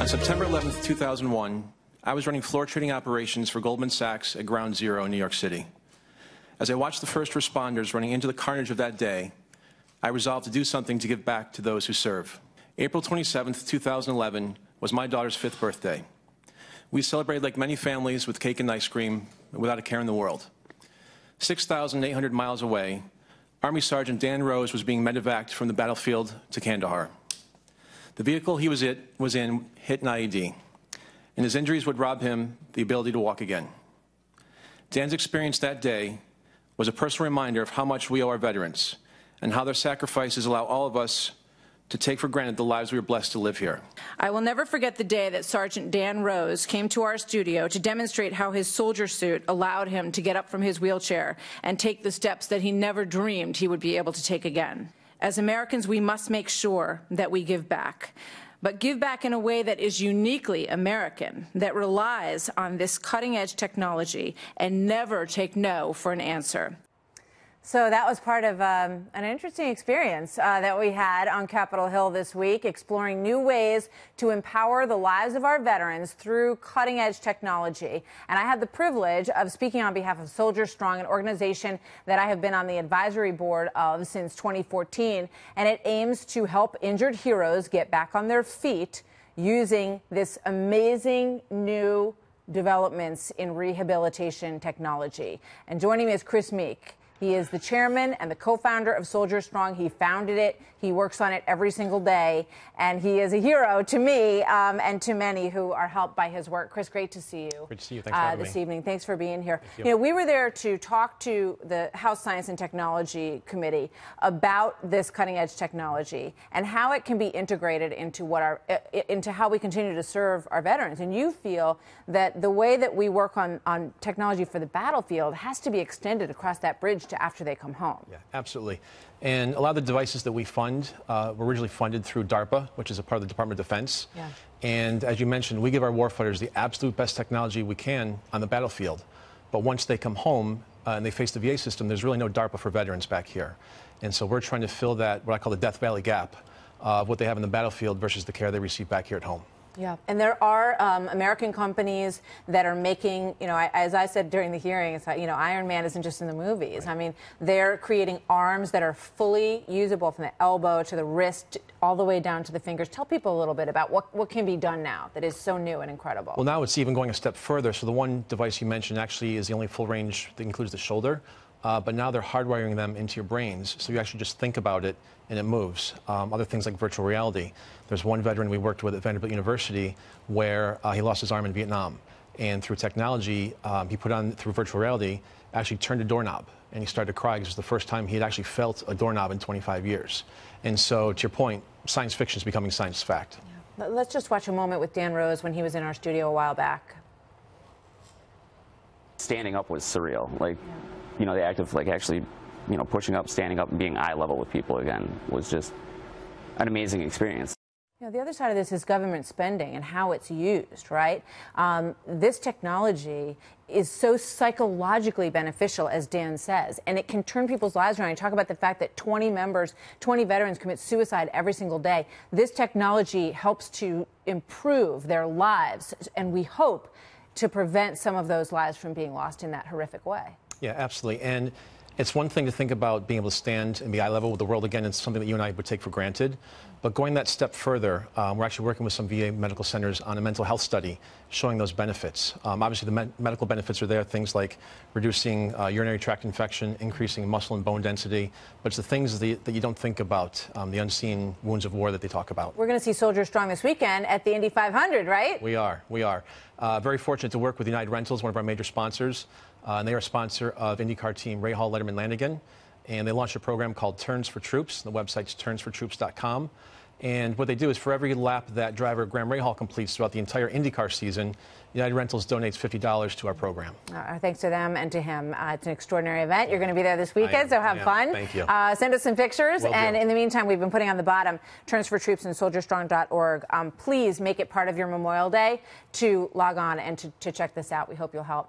On September 11th, 2001, I was running floor trading operations for Goldman Sachs at Ground Zero in New York City. As I watched the first responders running into the carnage of that day, I resolved to do something to give back to those who serve. April 27th, 2011 was my daughter's 5th birthday. We celebrated like many families with cake and ice cream without a care in the world. 6,800 miles away, Army Sergeant Dan Rose was being medevaced from the battlefield to Kandahar. The vehicle he was in hit an IED, and his injuries would rob him the ability to walk again. Dan's experience that day was a personal reminder of how much we owe our veterans and how their sacrifices allow all of us to take for granted the lives we are blessed to live here. I will never forget the day that Sergeant Dan Rose came to our studio to demonstrate how his soldier suit allowed him to get up from his wheelchair and take the steps that he never dreamed he would be able to take again. As Americans, we must make sure that we give back, but give back in a way that is uniquely American, that relies on this cutting-edge technology and never take no for an answer. So that was part of an interesting experience that we had on Capitol Hill this week, exploring new ways to empower the lives of our veterans through cutting-edge technology. And I had the privilege of speaking on behalf of SoldierStong, an organization that I have been on the advisory board of since 2014, and it aims to help injured heroes get back on their feet using this amazing new developments in rehabilitation technology. And joining me is Chris Meek. He is the chairman and the co-founder of SoldierStong. He founded it. He works on it every single day. And he is a hero to me and to many who are helped by his work. Chris, great to see you. Great to see you. Thanks for having this me. evening. Thanks for being here. Thank you. We were there to talk to the House Science and Technology Committee about this cutting-edge technology and how it can be integrated into into how we continue to serve our veterans. And you feel that the way that we work on technology for the battlefield has to be extended across that bridge to after they come home. Yeah, absolutely. And a lot of the devices that we fund were originally funded through DARPA, which is a part of the Department of Defense. Yeah. And as you mentioned, we give our warfighters the absolute best technology we can on the battlefield. But once they come home and they face the VA system, there's really no DARPA for veterans back here. And so we're trying to fill that, what I call the Death Valley gap, of what they have in the battlefield versus the care they receive back here at home. Yeah, and there are American companies that are making, as I said during the hearing, it's like, Iron Man isn't just in the movies. Right. I mean, they're creating arms that are fully usable from the elbow to the wrist, all the way down to the fingers. Tell people a little bit about what can be done now that is so new and incredible. Well, now it's even going a step further. So the one device you mentioned actually is the only full range that includes the shoulder. But now they're hardwiring them into your brains, so you actually just think about it and it moves. Other things like virtual reality. There's one veteran we worked with at Vanderbilt University where he lost his arm in Vietnam. And through technology, he put on, through virtual reality, actually turned a doorknob. And he started to cry because it was the first time he had actually felt a doorknob in 25 years. And so, to your point, science fiction is becoming science fact. Yeah. Let's just watch a moment with Dan Rose when he was in our studio a while back. Standing up was surreal. The act of actually, pushing up, standing up, and being eye level with people again was just an amazing experience. The other side of this is government spending and how it's used, right? This technology is so psychologically beneficial, as Dan says, and it can turn people's lives around. You talk about the fact that 20 veterans commit suicide every single day. This technology helps to improve their lives, and we hope to prevent some of those lives from being lost in that horrific way. Yeah, absolutely. And it's one thing to think about being able to stand and be eye level with the world again. It's something that you and I would take for granted. But going that step further, we're actually working with some VA medical centers on a mental health study showing those benefits. Obviously, the medical benefits are there, things like reducing urinary tract infection, increasing muscle and bone density. But it's the things that you don't think about, the unseen wounds of war that they talk about. We're going to see SoldierStong this weekend at the Indy 500, right? We are. Very fortunate to work with United Rentals, one of our major sponsors. And they are a sponsor of IndyCar team Ray Hall, Letterman, Lanigan. And they launched a program called Turns for Troops. The website's turnsfortroops.com. And what they do is for every lap that driver Graham Rahal completes throughout the entire IndyCar season, United Rentals donates $50 to our program. Thanks to them and to him. It's an extraordinary event. You're going to be there this weekend, so have fun. Thank you. Send us some pictures. And in the meantime, we've been putting on the bottom Turns for Troops and SoldierStong.org. Please make it part of your Memorial Day to log on and to check this out. We hope you'll help.